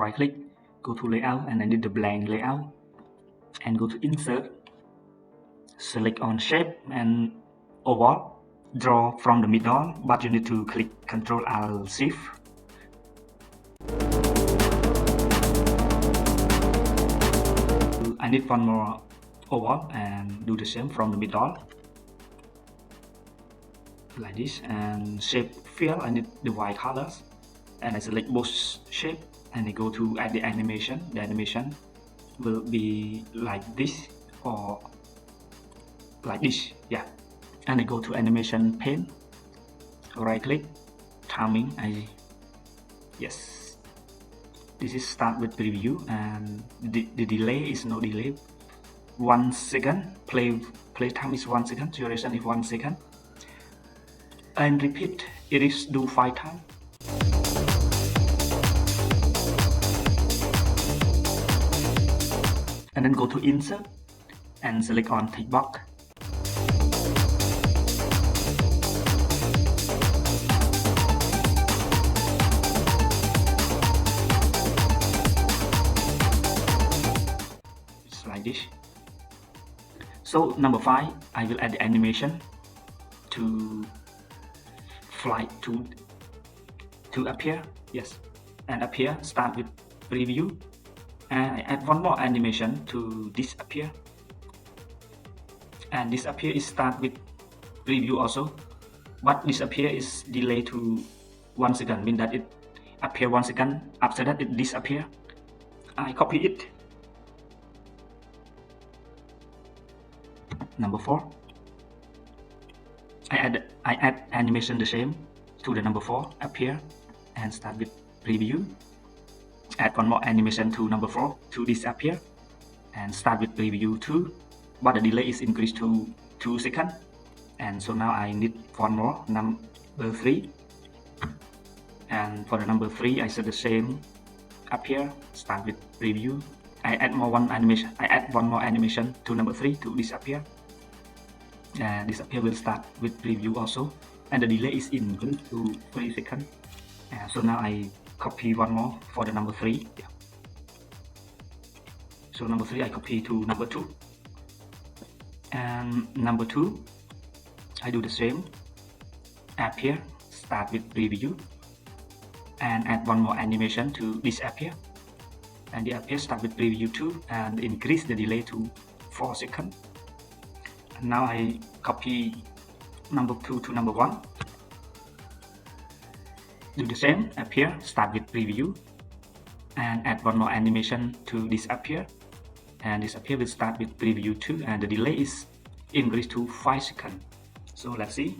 right click, go to layout and edit the blank layout and go to insert, select on shape and oval, draw from the middle, but you need to click Ctrl Alt Shift. I need one more oval and do the same from the middle like this, and shape fill, I need the white colors and I select both shape and I go to add the animation. The animation will be like this or like this, yeah. And I go to animation pane, right click, timing, yes, this is start with preview, and the delay is no delay, 1 second, play time is 1 second, duration is 1 second, and repeat, it is do 5 times. And then go to insert and select on tick box. It's like this. So number 5, I will add the animation to fly to appear, yes, and appear, start with preview, and I add one more animation to disappear, and disappear is start with preview also, but disappear is delay to 1 second, mean that it appear 1 second, after that it disappear. I copy it. Number 4, I add animation the same to the number 4, appear and start with preview. Add one more animation to number 4 to disappear and start with preview too, but the delay is increased to 2 seconds. And so now I need one more, number 3. And for the number 3, I set the same, appear, start with preview. I add one more animation to number 3 to disappear. And disappear will start with preview also, and the delay is increased to 3 seconds. So now I copy one more for the number 3. Yeah. So number 3 I copy to number 2, and number 2 I do the same, appear, start with preview, and add one more animation to disappear, and the appear start with preview too, and increase the delay to 4 seconds. And now I copy number 2 to number 1, do the same, appear, start with preview, and add one more animation to disappear, and disappear will start with preview too, and the delay is increased to 5 seconds. So let's see.